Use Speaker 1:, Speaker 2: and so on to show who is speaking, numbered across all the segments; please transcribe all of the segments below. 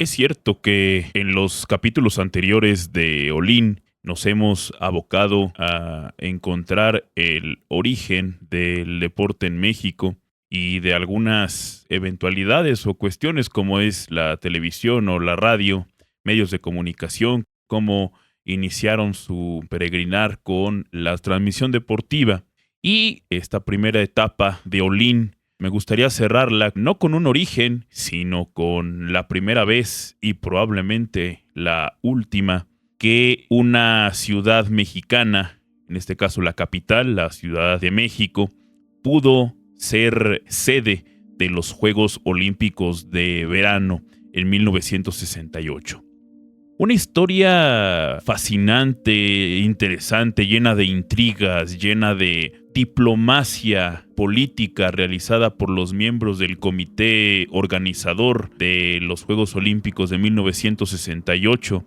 Speaker 1: Es cierto que en los capítulos anteriores de Olin nos hemos abocado a encontrar el origen del deporte en México y de algunas eventualidades o cuestiones como es la televisión o la radio, medios de comunicación, cómo iniciaron su peregrinar con la transmisión deportiva. Y esta primera etapa de Olin me gustaría cerrarla no con un origen, sino con la primera vez y probablemente la última que una ciudad mexicana, en este caso la capital, la Ciudad de México, pudo ser sede de los Juegos Olímpicos de Verano en 1968. Una historia fascinante, interesante, llena de intrigas, llena de diplomacia política realizada por los miembros del comité organizador de los Juegos Olímpicos de 1968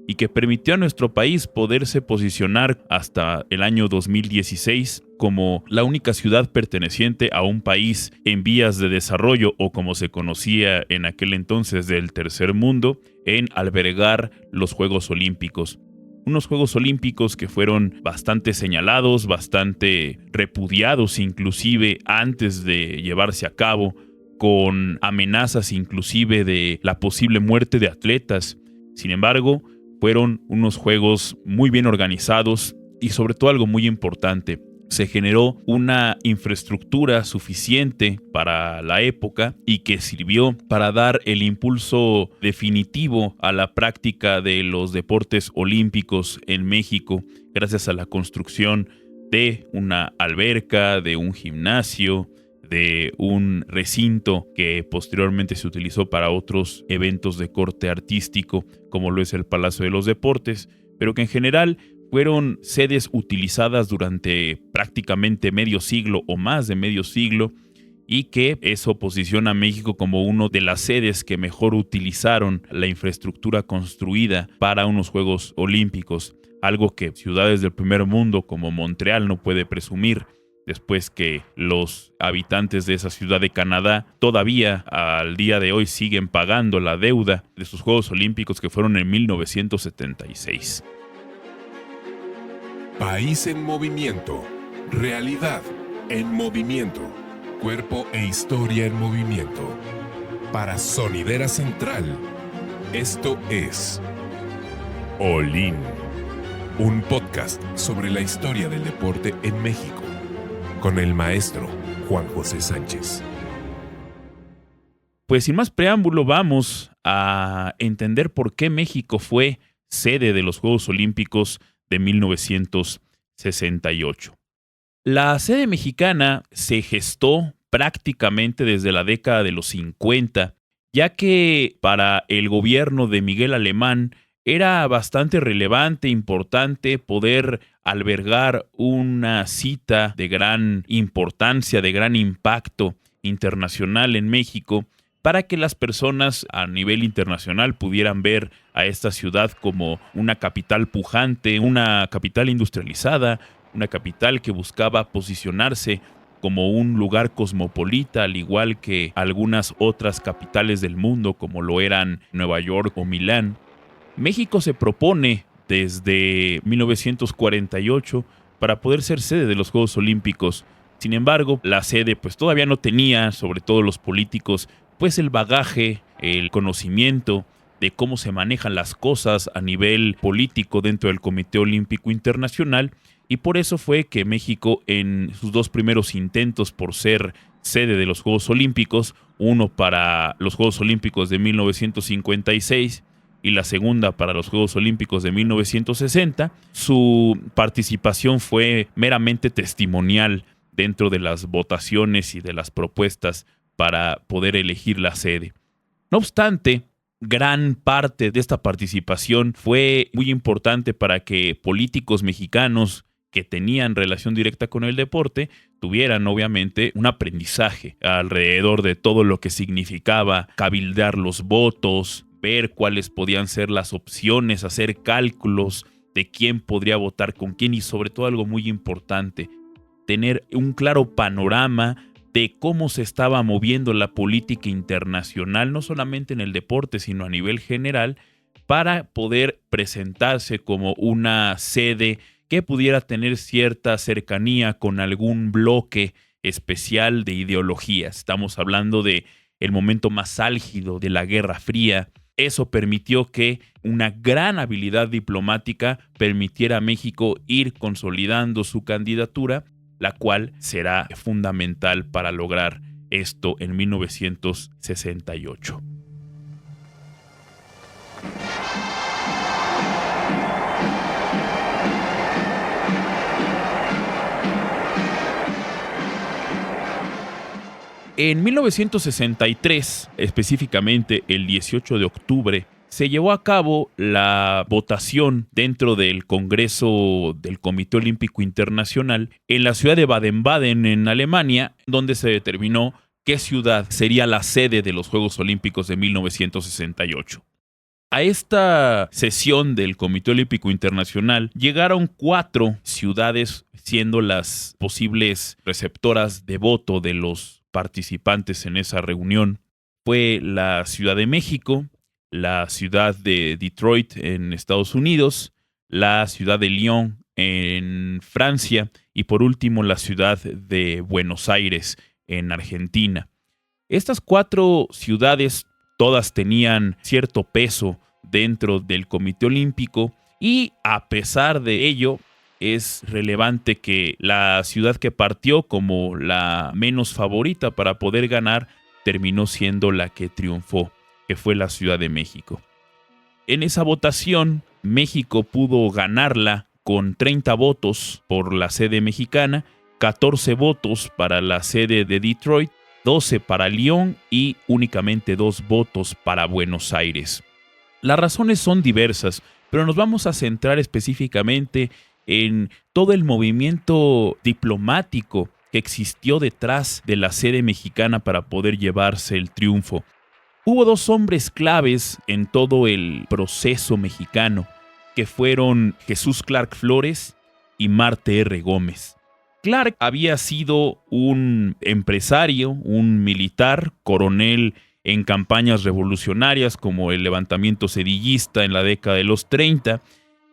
Speaker 1: y que permitió a nuestro país poderse posicionar hasta el año 2016 como la única ciudad perteneciente a un país en vías de desarrollo o como se conocía en aquel entonces del tercer mundo, en albergar los Juegos Olímpicos. Unos Juegos Olímpicos que fueron bastante señalados, bastante repudiados inclusive antes de llevarse a cabo, con amenazas inclusive de la posible muerte de atletas. Sin embargo, fueron unos juegos muy bien organizados y sobre todo algo muy importante. Se generó una infraestructura suficiente para la época y que sirvió para dar el impulso definitivo a la práctica de los deportes olímpicos en México, gracias a la construcción de una alberca, de un gimnasio, de un recinto que posteriormente se utilizó para otros eventos de corte artístico, como lo es el Palacio de los Deportes, pero que en general fueron sedes utilizadas durante prácticamente medio siglo o más de medio siglo, y que eso posiciona a México como una de las sedes que mejor utilizaron la infraestructura construida para unos Juegos Olímpicos, algo que ciudades del primer mundo como Montreal no puede presumir, después que los habitantes de esa ciudad de Canadá todavía al día de hoy siguen pagando la deuda de sus Juegos Olímpicos que fueron en 1976.
Speaker 2: País en movimiento, realidad en movimiento, cuerpo e historia en movimiento. Para Sonidera Central, esto es Olin, un podcast sobre la historia del deporte en México, con el maestro Juan José Sánchez.
Speaker 1: Pues sin más preámbulo, vamos a entender por qué México fue sede de los Juegos Olímpicos de 1968. La sede mexicana se gestó prácticamente desde la década de los 50, ya que para el gobierno de Miguel Alemán era bastante relevante, importante poder albergar una cita de gran importancia, de gran impacto internacional en México, para que las personas a nivel internacional pudieran ver a esta ciudad como una capital pujante, una capital industrializada, una capital que buscaba posicionarse como un lugar cosmopolita, al igual que algunas otras capitales del mundo como lo eran Nueva York o Milán. México se propone desde 1948 para poder ser sede de los Juegos Olímpicos. Sin embargo, la sede pues todavía no tenía, sobre todo los políticos, pues el bagaje, el conocimiento de cómo se manejan las cosas a nivel político dentro del Comité Olímpico Internacional, y por eso fue que México en sus dos primeros intentos por ser sede de los Juegos Olímpicos, uno para los Juegos Olímpicos de 1956 y la segunda para los Juegos Olímpicos de 1960, su participación fue meramente testimonial dentro de las votaciones y de las propuestas para poder elegir la sede. No obstante, gran parte de esta participación fue muy importante para que políticos mexicanos que tenían relación directa con el deporte tuvieran obviamente un aprendizaje alrededor de todo lo que significaba cabildear los votos, ver cuáles podían ser las opciones, hacer cálculos de quién podría votar con quién y sobre todo algo muy importante, tener un claro panorama de cómo se estaba moviendo la política internacional, no solamente en el deporte, sino a nivel general, para poder presentarse como una sede que pudiera tener cierta cercanía con algún bloque especial de ideologías. Estamos hablando de el momento más álgido de la Guerra Fría. Eso permitió que una gran habilidad diplomática permitiera a México ir consolidando su candidatura, la cual será fundamental para lograr esto en 1968. En 1963, específicamente el 18 de octubre, se llevó a cabo la votación dentro del Congreso del Comité Olímpico Internacional en la ciudad de Baden-Baden, en Alemania, donde se determinó qué ciudad sería la sede de los Juegos Olímpicos de 1968. A esta sesión del Comité Olímpico Internacional llegaron 4 ciudades siendo las posibles receptoras de voto de los participantes en esa reunión. Fue la Ciudad de México, la ciudad de Detroit en Estados Unidos, la ciudad de Lyon en Francia y por último la ciudad de Buenos Aires en Argentina. Estas 4 ciudades todas tenían cierto peso dentro del Comité Olímpico y a pesar de ello es relevante que la ciudad que partió como la menos favorita para poder ganar terminó siendo la que triunfó, que fue la Ciudad de México. En esa votación, México pudo ganarla con 30 votos por la sede mexicana, 14 votos para la sede de Detroit, 12 para Lyon y únicamente 2 votos para Buenos Aires. Las razones son diversas, pero nos vamos a centrar específicamente en todo el movimiento diplomático que existió detrás de la sede mexicana para poder llevarse el triunfo. Hubo 2 hombres claves en todo el proceso mexicano, que fueron Jesús Clark Flores y Marte R. Gómez. Clark había sido un empresario, un militar, coronel en campañas revolucionarias como el levantamiento sedillista en la década de los 30,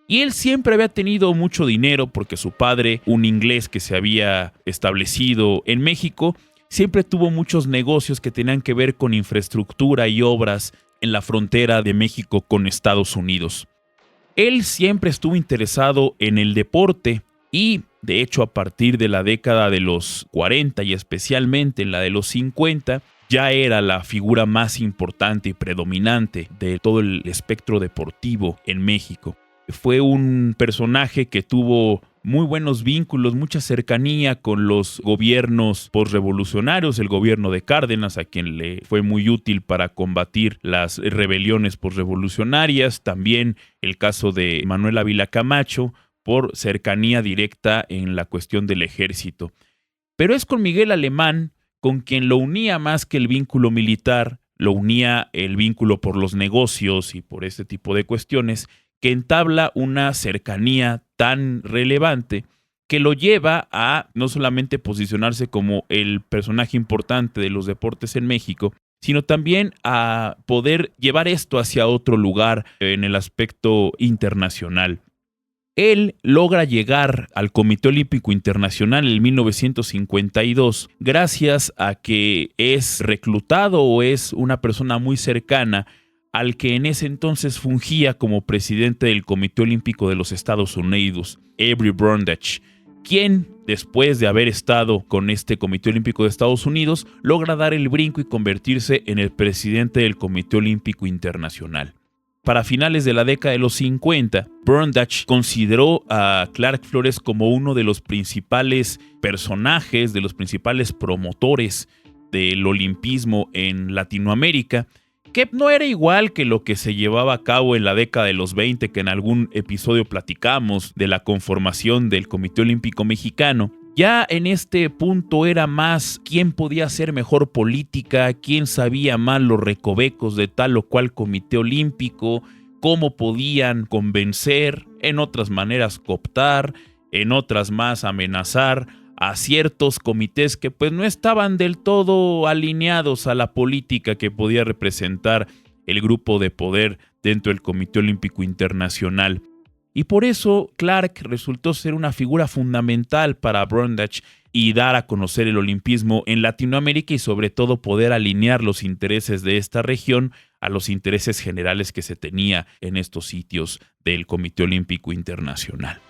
Speaker 1: y él siempre había tenido mucho dinero porque su padre, un inglés que se había establecido en México, siempre tuvo muchos negocios que tenían que ver con infraestructura y obras en la frontera de México con Estados Unidos. Él siempre estuvo interesado en el deporte y, de hecho, a partir de la década de los 40 y especialmente en la de los 50, ya era la figura más importante y predominante de todo el espectro deportivo en México. Fue un personaje que tuvo muy buenos vínculos, mucha cercanía con los gobiernos posrevolucionarios, el gobierno de Cárdenas, a quien le fue muy útil para combatir las rebeliones posrevolucionarias, también el caso de Manuel Ávila Camacho, por cercanía directa en la cuestión del ejército. Pero es con Miguel Alemán con quien lo unía más que el vínculo militar, lo unía el vínculo por los negocios y por este tipo de cuestiones, que entabla una cercanía tan relevante que lo lleva a no solamente posicionarse como el personaje importante de los deportes en México, sino también a poder llevar esto hacia otro lugar en el aspecto internacional. Él logra llegar al Comité Olímpico Internacional en 1952 gracias a que es reclutado o es una persona muy cercana al que en ese entonces fungía como presidente del Comité Olímpico de los Estados Unidos, Avery Brundage, quien, después de haber estado con este Comité Olímpico de Estados Unidos, logra dar el brinco y convertirse en el presidente del Comité Olímpico Internacional. Para finales de la década de los 50, Brundage consideró a Clark Flores como uno de los principales personajes, de los principales promotores del olimpismo en Latinoamérica, que no era igual que lo que se llevaba a cabo en la década de los 20, que en algún episodio platicamos de la conformación del Comité Olímpico Mexicano. Ya en este punto era más quién podía hacer mejor política, quién sabía más los recovecos de tal o cual comité olímpico, cómo podían convencer, en otras maneras cooptar, en otras más amenazar a ciertos comités que pues no estaban del todo alineados a la política que podía representar el grupo de poder dentro del Comité Olímpico Internacional. Y por eso Clark resultó ser una figura fundamental para Brundage y dar a conocer el olimpismo en Latinoamérica y sobre todo poder alinear los intereses de esta región a los intereses generales que se tenía en estos sitios del Comité Olímpico Internacional.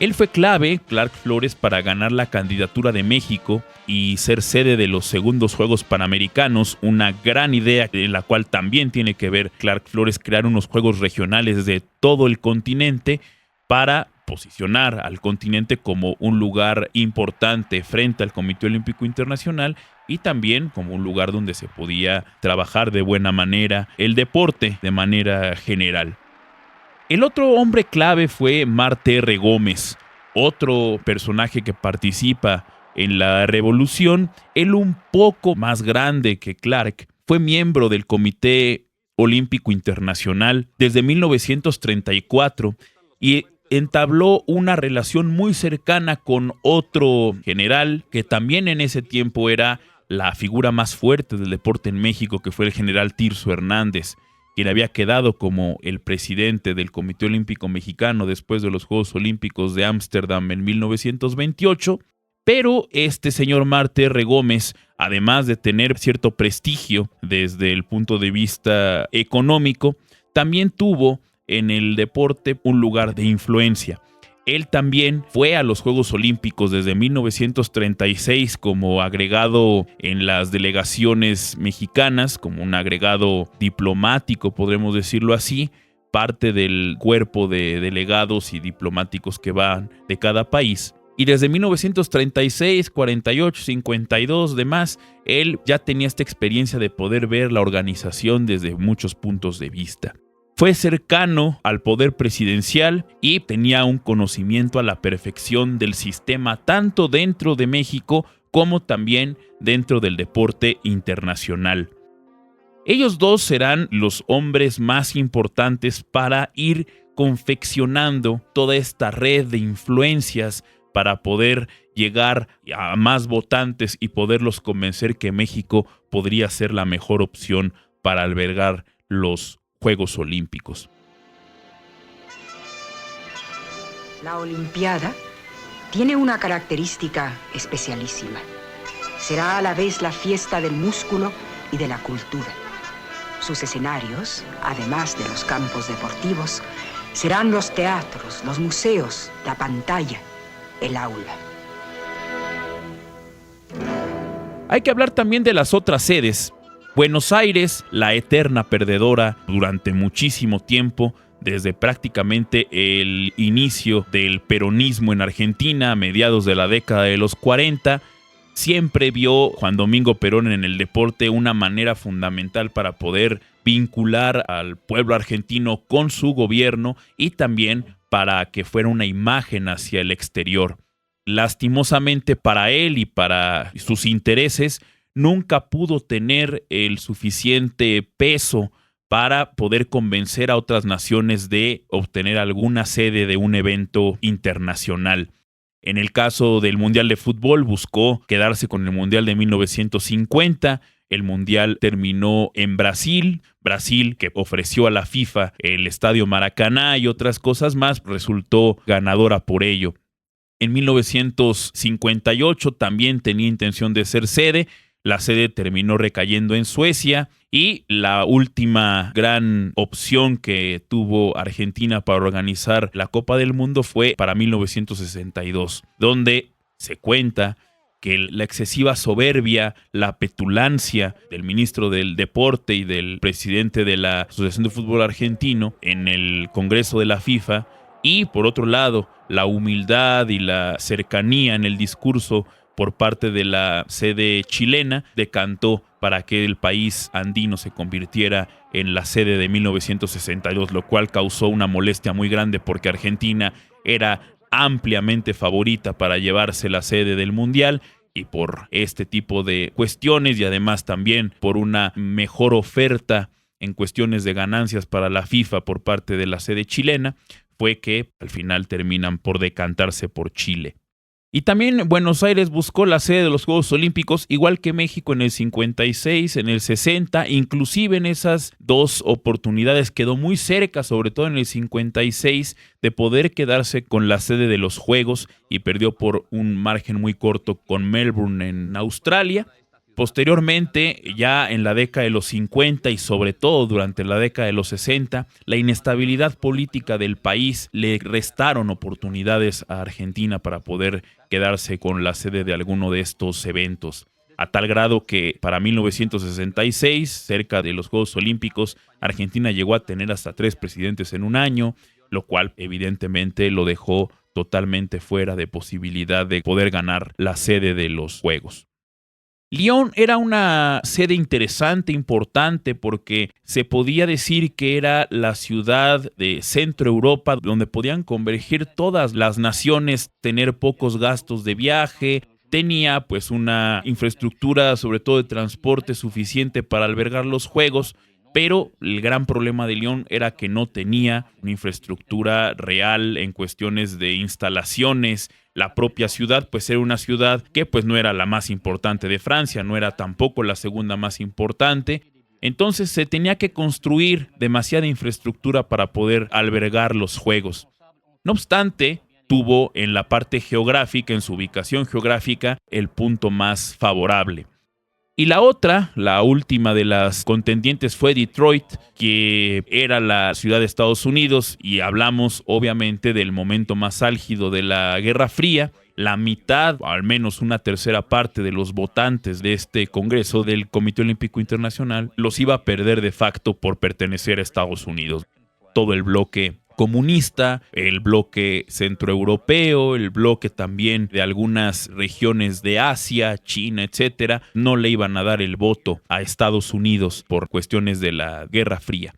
Speaker 1: Él fue clave, Clark Flores, para ganar la candidatura de México y ser sede de los segundos Juegos Panamericanos, una gran idea en la cual también tiene que ver Clark Flores, crear unos Juegos regionales de todo el continente para posicionar al continente como un lugar importante frente al Comité Olímpico Internacional y también como un lugar donde se podía trabajar de buena manera el deporte de manera general. El otro hombre clave fue Marte R. Gómez, otro personaje que participa en la revolución. Él, un poco más grande que Clark, fue miembro del Comité Olímpico Internacional desde 1934 y entabló una relación muy cercana con otro general que también en ese tiempo era la figura más fuerte del deporte en México, que fue el general Tirso Hernández, quien había quedado como el presidente del Comité Olímpico Mexicano después de los Juegos Olímpicos de Ámsterdam en 1928, pero este señor Marte R. Gómez, además de tener cierto prestigio desde el punto de vista económico, también tuvo en el deporte un lugar de influencia. Él también fue a los Juegos Olímpicos desde 1936 como agregado en las delegaciones mexicanas, como un agregado diplomático, podremos decirlo así, parte del cuerpo de delegados y diplomáticos que van de cada país. Y desde 1936, 48, 52, demás, él ya tenía esta experiencia de poder ver la organización desde muchos puntos de vista. Fue cercano al poder presidencial y tenía un conocimiento a la perfección del sistema tanto dentro de México como también dentro del deporte internacional. Ellos dos serán los hombres más importantes para ir confeccionando toda esta red de influencias para poder llegar a más votantes y poderlos convencer que México podría ser la mejor opción para albergar los Juegos Olímpicos.
Speaker 3: La Olimpiada tiene una característica especialísima. Será a la vez la fiesta del músculo y de la cultura. Sus escenarios, además de los campos deportivos, serán los teatros, los museos, la pantalla, el aula.
Speaker 1: Hay que hablar también de las otras sedes. Buenos Aires, la eterna perdedora durante muchísimo tiempo, desde prácticamente el inicio del peronismo en Argentina, a mediados de la década de los 40, siempre vio Juan Domingo Perón en el deporte una manera fundamental para poder vincular al pueblo argentino con su gobierno y también para que fuera una imagen hacia el exterior. Lastimosamente para él y para sus intereses, nunca pudo tener el suficiente peso para poder convencer a otras naciones de obtener alguna sede de un evento internacional. En el caso del Mundial de Fútbol, buscó quedarse con el Mundial de 1950. El Mundial terminó en Brasil, que ofreció a la FIFA el Estadio Maracaná y otras cosas más, resultó ganadora por ello. En 1958 también tenía intención de ser sede. La sede terminó recayendo en Suecia y la última gran opción que tuvo Argentina para organizar la Copa del Mundo fue para 1962, donde se cuenta que la excesiva soberbia, la petulancia del ministro del Deporte y del presidente de la Asociación de Fútbol Argentino en el Congreso de la FIFA y, por otro lado, la humildad y la cercanía en el discurso por parte de la sede chilena, decantó para que el país andino se convirtiera en la sede de 1962, lo cual causó una molestia muy grande porque Argentina era ampliamente favorita para llevarse la sede del Mundial y por este tipo de cuestiones y además también por una mejor oferta en cuestiones de ganancias para la FIFA por parte de la sede chilena, fue que al final terminan por decantarse por Chile. Y también Buenos Aires buscó la sede de los Juegos Olímpicos, igual que México en el 56, en el 60, inclusive en esas dos oportunidades quedó muy cerca, sobre todo en el 56, de poder quedarse con la sede de los Juegos y perdió por un margen muy corto con Melbourne en Australia. Posteriormente, ya en la década de los 50 y sobre todo durante la década de los 60, la inestabilidad política del país le restaron oportunidades a Argentina para poder quedarse con la sede de alguno de estos eventos. A tal grado que para 1966, cerca de los Juegos Olímpicos, Argentina llegó a tener hasta 3 presidentes en un año, lo cual evidentemente lo dejó totalmente fuera de posibilidad de poder ganar la sede de los Juegos. Lyon era una sede interesante, importante, porque se podía decir que era la ciudad de Centro Europa donde podían converger todas las naciones, tener pocos gastos de viaje. Tenía pues una infraestructura, sobre todo de transporte, suficiente para albergar los Juegos, pero el gran problema de Lyon era que no tenía una infraestructura real en cuestiones de instalaciones. La propia ciudad pues era una ciudad que pues no era la más importante de Francia, no era tampoco la segunda más importante. Entonces se tenía que construir demasiada infraestructura para poder albergar los Juegos. No obstante, tuvo en la parte geográfica, en su ubicación geográfica, el punto más favorable. Y la otra, la última de las contendientes fue Detroit, que era la ciudad de Estados Unidos, y hablamos obviamente del momento más álgido de la Guerra Fría. La mitad, o al menos una tercera parte de los votantes de este Congreso del Comité Olímpico Internacional, los iba a perder de facto por pertenecer a Estados Unidos. Todo el bloque comunista, el bloque centroeuropeo, el bloque también de algunas regiones de Asia, China, etcétera, no le iban a dar el voto a Estados Unidos por cuestiones de la Guerra Fría.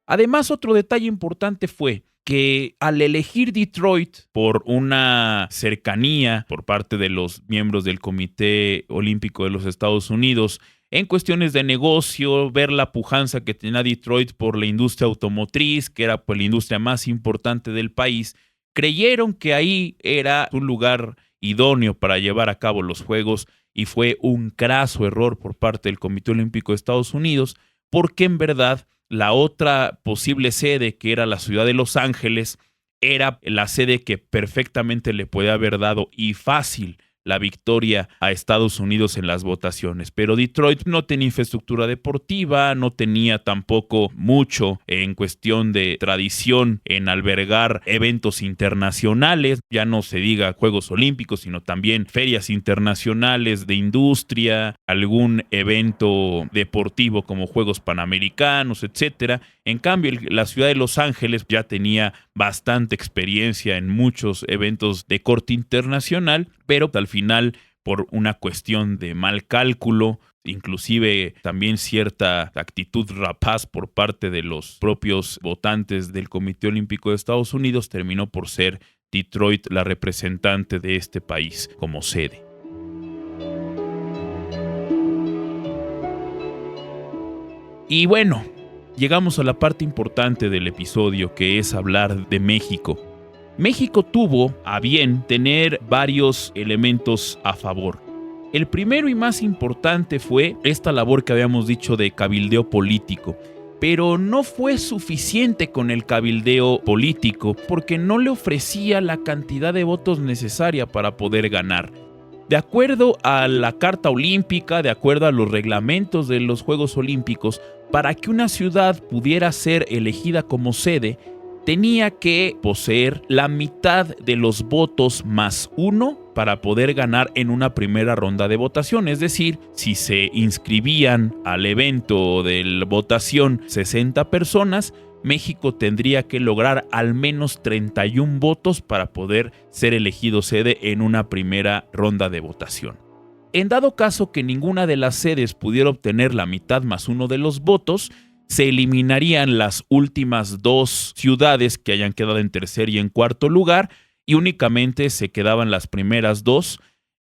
Speaker 1: Además, otro detalle importante fue que al elegir Detroit por una cercanía por parte de los miembros del Comité Olímpico de los Estados Unidos, en cuestiones de negocio, ver la pujanza que tenía Detroit por la industria automotriz, que era pues la industria más importante del país, creyeron que ahí era un lugar idóneo para llevar a cabo los Juegos, y fue un craso error por parte del Comité Olímpico de Estados Unidos, porque en verdad la otra posible sede, que era la ciudad de Los Ángeles, era la sede que perfectamente le podía haber dado y fácil la victoria a Estados Unidos en las votaciones. Pero Detroit no tenía infraestructura deportiva, no tenía tampoco mucho en cuestión de tradición en albergar eventos internacionales, ya no se diga Juegos Olímpicos, sino también ferias internacionales de industria, algún evento deportivo como Juegos Panamericanos, etcétera. En cambio, la ciudad de Los Ángeles ya tenía bastante experiencia en muchos eventos de corte internacional, pero al final, por una cuestión de mal cálculo, inclusive también cierta actitud rapaz por parte de los propios votantes del Comité Olímpico de Estados Unidos, terminó por ser Detroit la representante de este país como sede. Y bueno, llegamos a la parte importante del episodio, que es hablar de México. México tuvo a bien tener varios elementos a favor. El primero y más importante fue esta labor que habíamos dicho de cabildeo político, pero no fue suficiente con el cabildeo político porque no le ofrecía la cantidad de votos necesaria para poder ganar. De acuerdo a la Carta Olímpica, de acuerdo a los reglamentos de los Juegos Olímpicos, para que una ciudad pudiera ser elegida como sede, tenía que poseer la mitad de los votos más 1 para poder ganar en una primera ronda de votación. Es decir, si se inscribían al evento de la votación 60 personas, México tendría que lograr al menos 31 votos para poder ser elegido sede en una primera ronda de votación. En dado caso que ninguna de las sedes pudiera obtener la mitad más 1 de los votos, se eliminarían las últimas 2 ciudades que hayan quedado en tercer y en cuarto lugar, y únicamente se quedaban las primeras 2,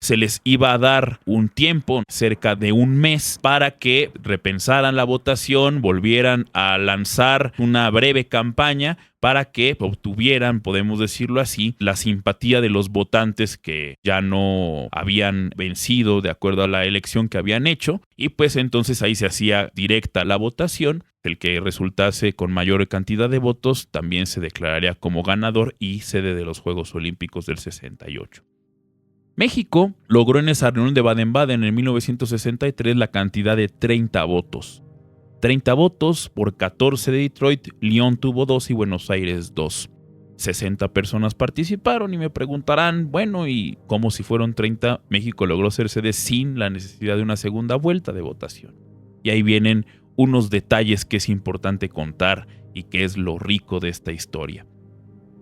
Speaker 1: se les iba a dar un tiempo, cerca de un mes, para que repensaran la votación, volvieran a lanzar una breve campaña para que obtuvieran, podemos decirlo así, la simpatía de los votantes que ya no habían vencido de acuerdo a la elección que habían hecho, y pues entonces ahí se hacía directa la votación. El que resultase con mayor cantidad de votos también se declararía como ganador y sede de los Juegos Olímpicos del 68. México logró en esa reunión de Baden-Baden en 1963 la cantidad de 30 votos. 30 votos por 14 de Detroit, León tuvo 2 y Buenos Aires 2. 60 personas participaron y me preguntarán, bueno, ¿y cómo si fueron 30? México logró ser sede sin la necesidad de una segunda vuelta de votación. Y ahí vienen unos detalles que es importante contar y que es lo rico de esta historia.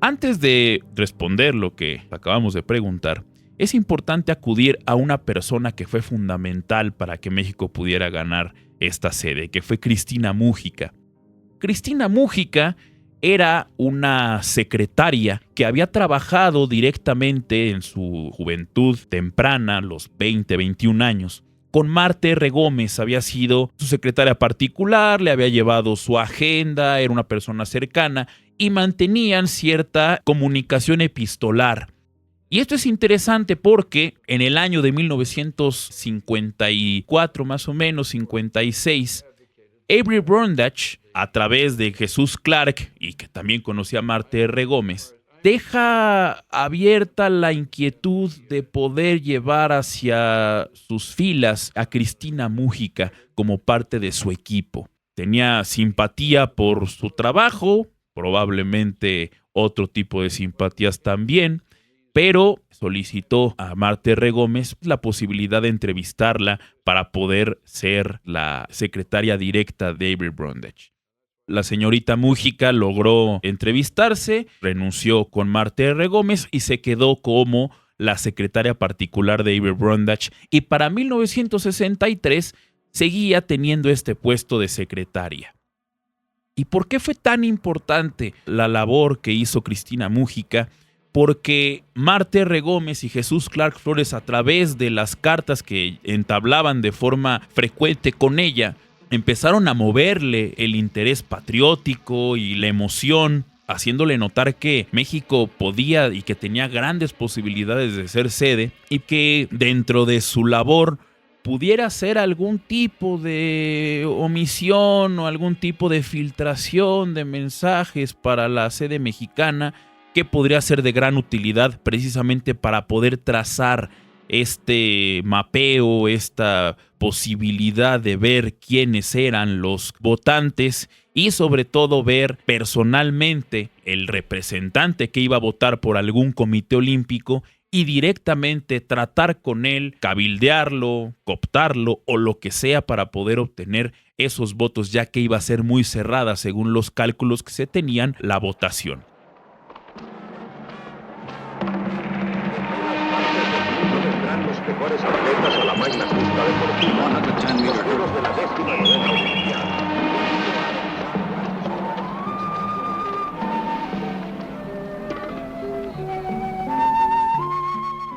Speaker 1: Antes de responder lo que acabamos de preguntar, es importante acudir a una persona que fue fundamental para que México pudiera ganar esta sede, que fue Cristina Múgica. Cristina Múgica era una secretaria que había trabajado directamente en su juventud temprana, los 20, 21 años, con Marta R. Gómez. Había sido su secretaria particular, le había llevado su agenda, era una persona cercana y mantenían cierta comunicación epistolar. Y esto es interesante porque en el año de 1954, más o menos, 56, Avery Brundage, a través de Jesús Clark, y que también conocía a Marta R. Gómez, deja abierta la inquietud de poder llevar hacia sus filas a Cristina Múgica como parte de su equipo. Tenía simpatía por su trabajo, probablemente otro tipo de simpatías también, pero solicitó a Marta R. Gómez la posibilidad de entrevistarla para poder ser la secretaria directa de Avery Brundage. La señorita Múgica logró entrevistarse, renunció con Marta R. Gómez y se quedó como la secretaria particular de Avery Brundage, y para 1963 seguía teniendo este puesto de secretaria. ¿Y por qué fue tan importante la labor que hizo Cristina Múgica? Porque Marta R. Gómez y Jesús Clark Flores, a través de las cartas que entablaban de forma frecuente con ella, empezaron a moverle el interés patriótico y la emoción, haciéndole notar que México podía y que tenía grandes posibilidades de ser sede, y que dentro de su labor pudiera ser algún tipo de omisión o algún tipo de filtración de mensajes para la sede mexicana, que podría ser de gran utilidad precisamente para poder trazar este mapeo, esta posibilidad de ver quiénes eran los votantes y sobre todo ver personalmente el representante que iba a votar por algún comité olímpico y directamente tratar con él, cabildearlo, cooptarlo o lo que sea para poder obtener esos votos, ya que iba a ser muy cerrada según los cálculos que se tenían la votación.
Speaker 4: Los mejores atletas a la magna justa deportiva, los juegos de la 19ª Olimpiada.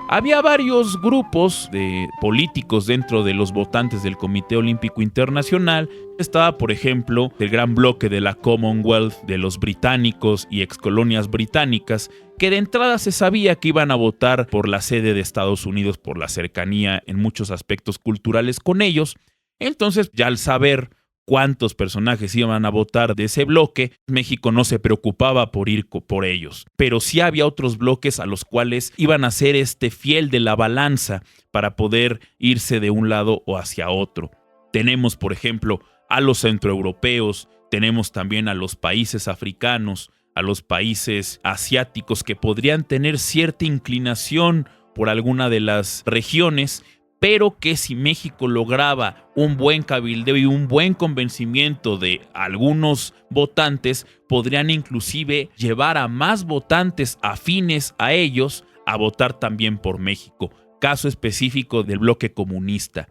Speaker 1: Había varios grupos de políticos dentro de los votantes del Comité Olímpico Internacional. Estaba, por ejemplo, el gran bloque de la Commonwealth, de los británicos y excolonias británicas, que de entrada se sabía que iban a votar por la sede de Estados Unidos por la cercanía en muchos aspectos culturales con ellos. Entonces, ya al saber cuántos personajes iban a votar de ese bloque, México no se preocupaba por ir por ellos. Pero sí había otros bloques a los cuales iban a ser fiel de la balanza para poder irse de un lado o hacia otro. Tenemos, por ejemplo, a los centroeuropeos, tenemos también a los países africanos, a los países asiáticos que podrían tener cierta inclinación por alguna de las regiones, pero que si México lograba un buen cabildeo y un buen convencimiento de algunos votantes, podrían inclusive llevar a más votantes afines a ellos a votar también por México. Caso específico del bloque comunista.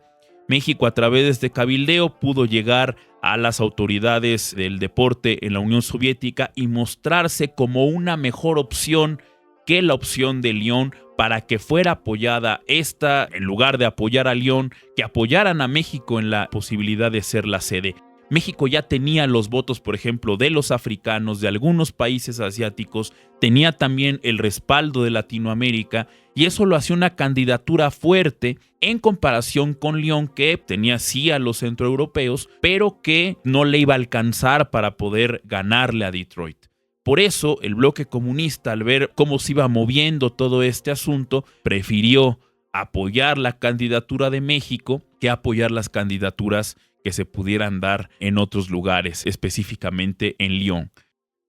Speaker 1: México, a través de este cabildeo, pudo llegar a las autoridades del deporte en la Unión Soviética y mostrarse como una mejor opción que la opción de Lyon para que fuera apoyada esta, en lugar de apoyar a Lyon, que apoyaran a México en la posibilidad de ser la sede. México ya tenía los votos, por ejemplo, de los africanos, de algunos países asiáticos, tenía también el respaldo de Latinoamérica, y eso lo hacía una candidatura fuerte en comparación con Lyon, que tenía sí a los centroeuropeos, pero que no le iba a alcanzar para poder ganarle a Detroit. Por eso, el bloque comunista, al ver cómo se iba moviendo todo este asunto, prefirió apoyar la candidatura de México que apoyar las candidaturas que se pudieran dar en otros lugares, específicamente en Lyon.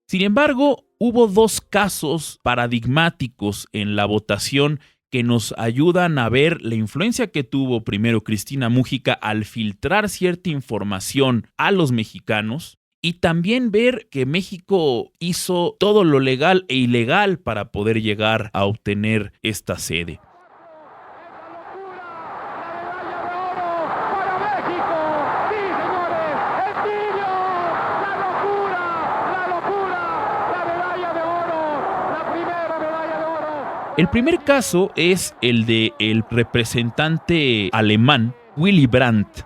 Speaker 1: Sin embargo, hubo dos casos paradigmáticos en la votación que nos ayudan a ver la influencia que tuvo primero Cristina Múgica al filtrar cierta información a los mexicanos, y también ver que México hizo todo lo legal e ilegal para poder llegar a obtener esta sede. El primer caso es el del representante alemán Willy Brandt.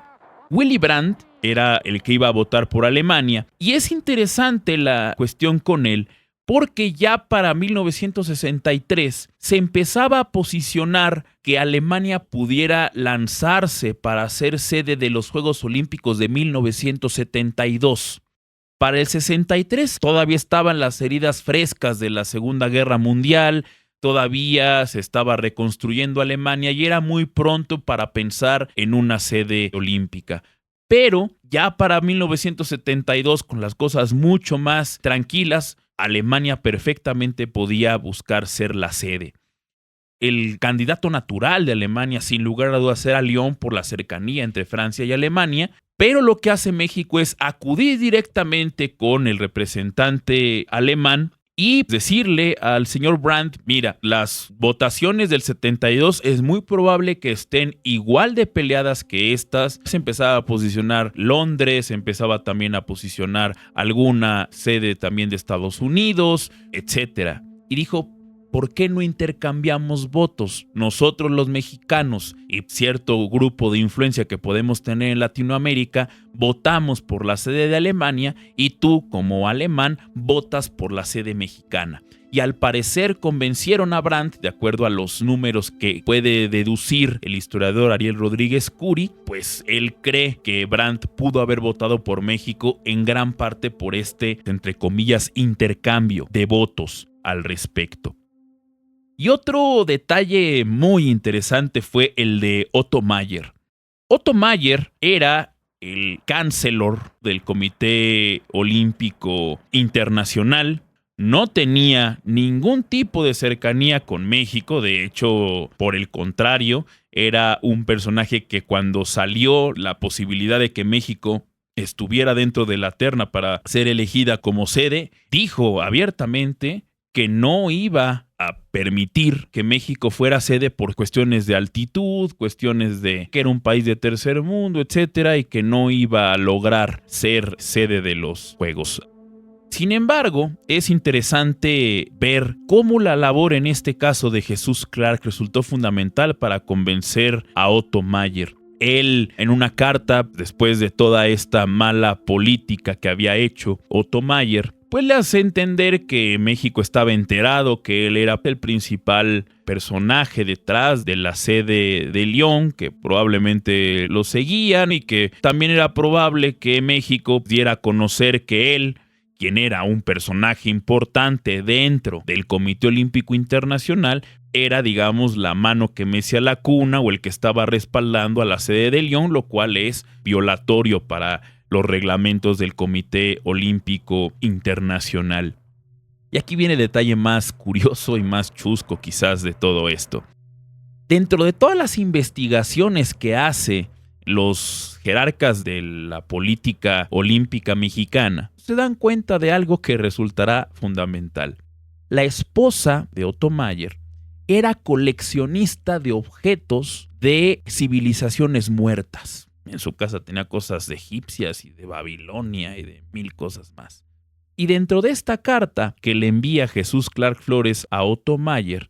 Speaker 1: Willy Brandt era el que iba a votar por Alemania, y es interesante la cuestión con él porque ya para 1963 se empezaba a posicionar que Alemania pudiera lanzarse para ser sede de los Juegos Olímpicos de 1972. Para el 63 todavía estaban las heridas frescas de la Segunda Guerra Mundial, todavía se estaba reconstruyendo Alemania y era muy pronto para pensar en una sede olímpica. Pero ya para 1972, con las cosas mucho más tranquilas, Alemania perfectamente podía buscar ser la sede. El candidato natural de Alemania, sin lugar a dudas, era Lyon por la cercanía entre Francia y Alemania, pero lo que hace México es acudir directamente con el representante alemán y decirle al señor Brandt: mira, las votaciones del 72 es muy probable que estén igual de peleadas que estas. Se empezaba a posicionar Londres, se empezaba también a posicionar alguna sede también de Estados Unidos, etc. Y dijo: ¿por qué no intercambiamos votos? Nosotros los mexicanos y cierto grupo de influencia que podemos tener en Latinoamérica votamos por la sede de Alemania y tú, como alemán, votas por la sede mexicana. Y al parecer convencieron a Brandt, de acuerdo a los números que puede deducir el historiador Ariel Rodríguez Curi, pues él cree que Brandt pudo haber votado por México en gran parte por este, entre comillas, intercambio de votos al respecto. Y otro detalle muy interesante fue el de Otto Mayer. Otto Mayer era el canciller del Comité Olímpico Internacional. No tenía ningún tipo de cercanía con México. De hecho, por el contrario, era un personaje que cuando salió la posibilidad de que México estuviera dentro de la terna para ser elegida como sede, dijo abiertamente que no iba a permitir que México fuera sede por cuestiones de altitud, cuestiones de que era un país de tercer mundo, etcétera, y que no iba a lograr ser sede de los Juegos. Sin embargo, es interesante ver cómo la labor en este caso de Jesús Clark resultó fundamental para convencer a Otto Mayer. Él, en una carta, después de toda esta mala política que había hecho Otto Mayer, pues le hace entender que México estaba enterado, que él era el principal personaje detrás de la sede de Lyon, que probablemente lo seguían y que también era probable que México diera a conocer que él, quien era un personaje importante dentro del Comité Olímpico Internacional, era, digamos, la mano que mecía la cuna o el que estaba respaldando a la sede de Lyon, lo cual es violatorio para los reglamentos del Comité Olímpico Internacional. Y aquí viene el detalle más curioso y más chusco quizás de todo esto. Dentro de todas las investigaciones que hace los jerarcas de la política olímpica mexicana, se dan cuenta de algo que resultará fundamental. La esposa de Otto Mayer era coleccionista de objetos de civilizaciones muertas. En su casa tenía cosas de egipcias y de Babilonia y de mil cosas más. Y dentro de esta carta que le envía Jesús Clark Flores a Otto Mayer,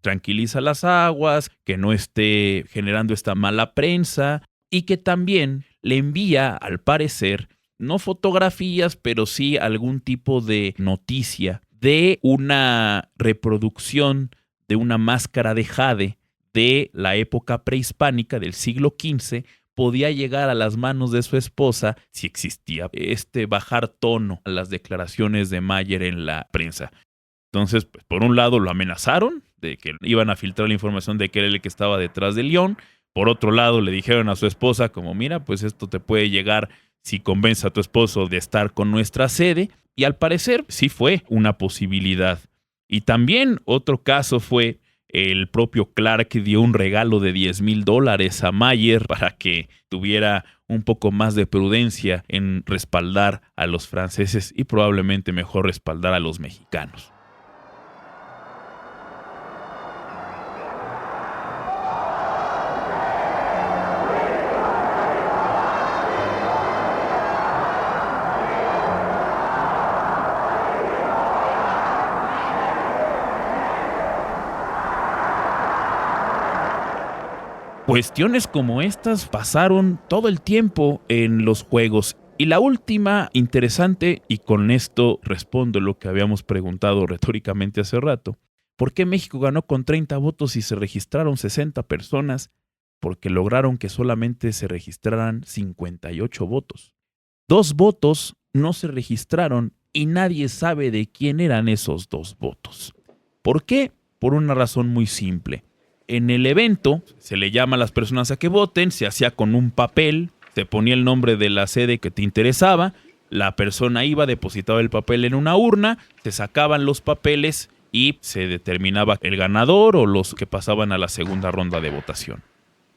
Speaker 1: tranquiliza las aguas, que no esté generando esta mala prensa y que también le envía, al parecer, no fotografías, pero sí algún tipo de noticia de una reproducción de una máscara de jade de la época prehispánica del siglo XV, podía llegar a las manos de su esposa si existía este bajar tono a las declaraciones de Mayer en la prensa. Entonces, pues, por un lado lo amenazaron de que iban a filtrar la información de que era el que estaba detrás del león. Por otro lado, le dijeron a su esposa como, mira, pues esto te puede llegar si convence a tu esposo de estar con nuestra sede. Y al parecer sí fue una posibilidad. Y también otro caso fue el propio Clark dio un regalo de $10,000 a Mayer para que tuviera un poco más de prudencia en respaldar a los franceses y probablemente mejor respaldar a los mexicanos. Cuestiones como estas pasaron todo el tiempo en los juegos. Y la última interesante, y con esto respondo lo que habíamos preguntado retóricamente hace rato, ¿por qué México ganó con 30 votos y se registraron 60 personas? Porque lograron que solamente se registraran 58 votos. 2 votos no se registraron y nadie sabe de quién eran esos 2 votos. ¿Por qué? Por una razón muy simple. En el evento se le llama a las personas a que voten, se hacía con un papel, se ponía el nombre de la sede que te interesaba, la persona iba, depositaba el papel en una urna, se sacaban los papeles y se determinaba el ganador o los que pasaban a la segunda ronda de votación.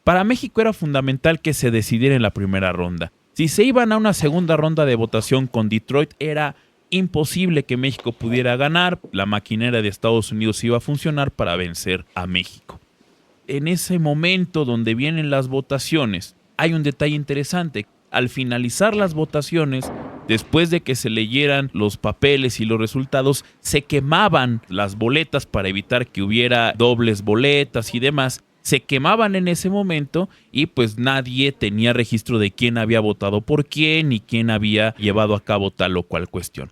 Speaker 1: Para México era fundamental que se decidiera en la primera ronda. Si se iban a una segunda ronda de votación con Detroit, era imposible que México pudiera ganar, la maquinaria de Estados Unidos iba a funcionar para vencer a México. En ese momento donde vienen las votaciones, hay un detalle interesante. Al finalizar las votaciones, después de que se leyeran los papeles y los resultados, se quemaban las boletas para evitar que hubiera dobles boletas y demás. Se quemaban en ese momento y pues nadie tenía registro de quién había votado por quién y quién había llevado a cabo tal o cual cuestión.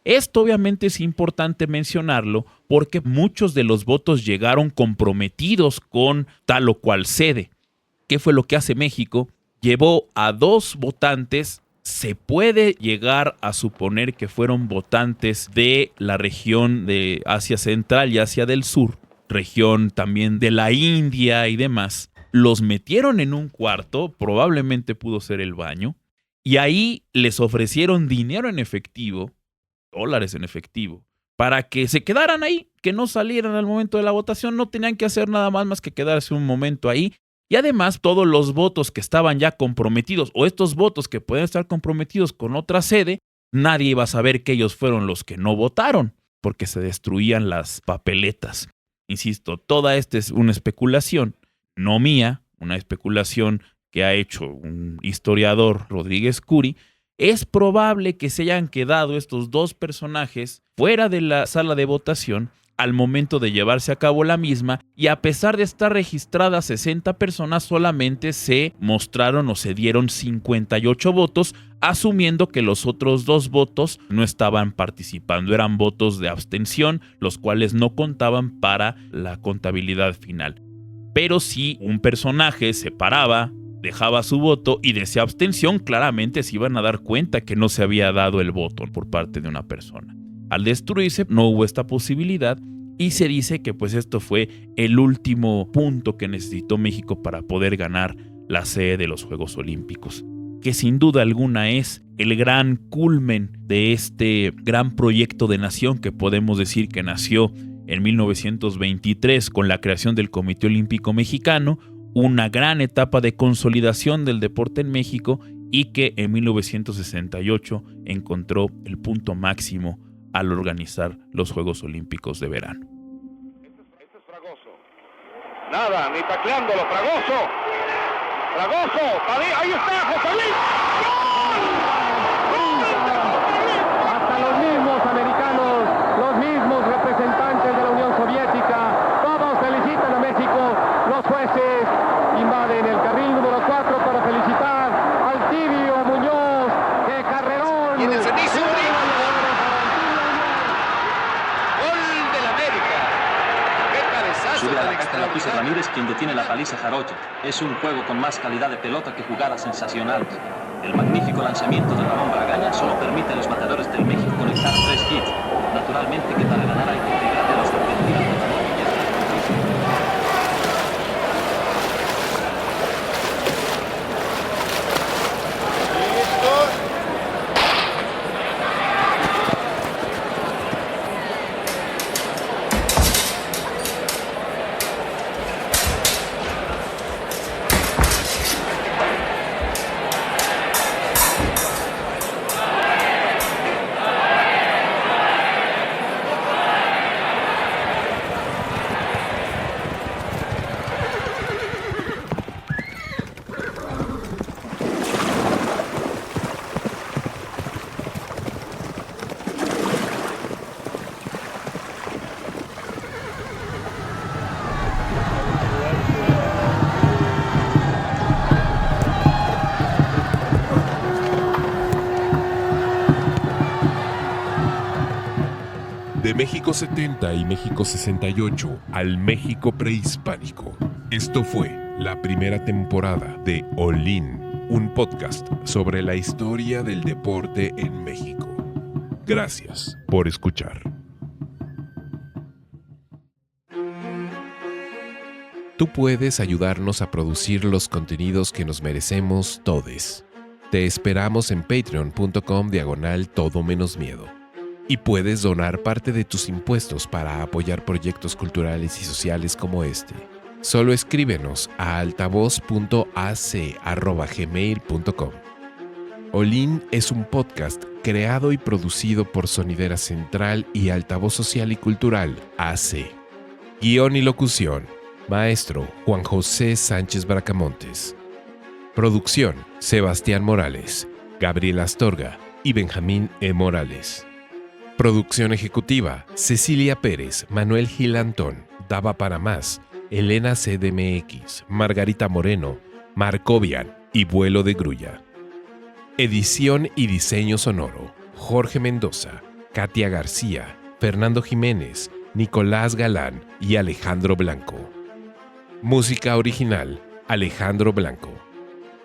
Speaker 1: Esto obviamente es importante mencionarlo porque muchos de los votos llegaron comprometidos con tal o cual sede. ¿Qué fue lo que hace México? Llevó a 2 votantes, se puede llegar a suponer que fueron votantes de la región de Asia Central y Asia del Sur, región también de la India y demás. Los metieron en un cuarto, probablemente pudo ser el baño, y ahí les ofrecieron dinero en efectivo, dólares en efectivo, para que se quedaran ahí, que no salieran al momento de la votación, no tenían que hacer nada más que quedarse un momento ahí. Y además todos los votos que estaban ya comprometidos o estos votos que pueden estar comprometidos con otra sede, nadie iba a saber que ellos fueron los que no votaron, porque se destruían las papeletas. Insisto, toda esta es una especulación, no mía, una especulación que ha hecho un historiador, Rodríguez Curi. Es probable que se hayan quedado estos 2 personajes fuera de la sala de votación al momento de llevarse a cabo la misma, y a pesar de estar registradas 60 personas, solamente se mostraron o se dieron 58 votos, asumiendo que los otros 2 votos no estaban participando, eran votos de abstención, los cuales no contaban para la contabilidad final. Pero si un personaje se paraba, dejaba su voto y decía abstención, claramente se iban a dar cuenta que no se había dado el voto por parte de una persona. Al destruirse no hubo esta posibilidad y se dice que pues esto fue el último punto que necesitó México para poder ganar la sede de los Juegos Olímpicos, que sin duda alguna es el gran culmen de este gran proyecto de nación que podemos decir que nació en 1923 con la creación del Comité Olímpico Mexicano, una gran etapa de consolidación del deporte en México y que en 1968 encontró el punto máximo al organizar los Juegos Olímpicos de verano.
Speaker 4: Este es Fragoso. Nada, ni tacleándolo, Fragoso. Fragoso, ahí está, José Luis. ¡Gol! ¡Gol! Hasta los niños.
Speaker 5: Lápiz Ramírez quien detiene la paliza jarocha. Es un juego con más calidad de pelota que jugadas sensacionales. El magnífico lanzamiento de Ramón Bragaña solo permite a los bateadores del México conectar 3 hits. Naturalmente que para ganar hay que pegar de las argentinas.
Speaker 2: De México 70 y México 68 al México prehispánico. Esto fue la primera temporada de Olin, un podcast sobre la historia del deporte en México. Gracias por escuchar. Tú puedes ayudarnos a producir los contenidos que nos merecemos todes. Te esperamos en patreon.com/todo menos miedo. Y puedes donar parte de tus impuestos para apoyar proyectos culturales y sociales como este. Solo escríbenos a altavoz.ac@gmail.com. Olin es un podcast creado y producido por Sonidera Central y Altavoz Social y Cultural AC. Guión y locución, maestro Juan José Sánchez Bracamontes. Producción, Sebastián Morales, Gabriel Astorga y Benjamín E. Morales. Producción ejecutiva, Cecilia Pérez, Manuel Gil Antón, Dava para Más, Elena CDMX, Margarita Moreno, Marcovian y Vuelo de Grulla. Edición y diseño sonoro, Jorge Mendoza, Katia García, Fernando Jiménez, Nicolás Galán y Alejandro Blanco. Música original, Alejandro Blanco.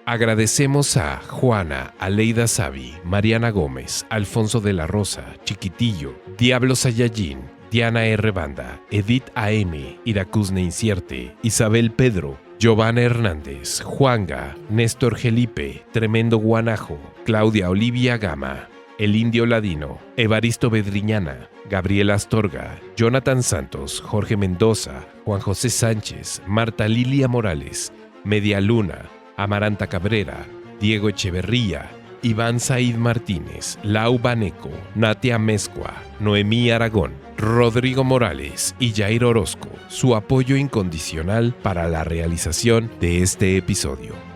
Speaker 2: Agradecemos a Juana, Aleida Savi, Mariana Gómez, Alfonso de la Rosa, Chiquitillo, Diablo Sayayín, Diana R. Banda, Edith A.M., Iracusne Incierte, Isabel Pedro, Giovanna Hernández, Juanga, Néstor Gelipe, Tremendo Guanajo, Claudia Olivia Gama, El Indio Ladino, Evaristo Bedriñana, Gabriel Astorga, Jonathan Santos, Jorge Mendoza, Juan José Sánchez, Marta Lilia Morales, Media Luna, Amaranta Cabrera, Diego Echeverría, Iván Said Martínez, Lau Baneco, Natia Mezcua, Noemí Aragón, Rodrigo Morales y Jair Orozco, su apoyo incondicional para la realización de este episodio.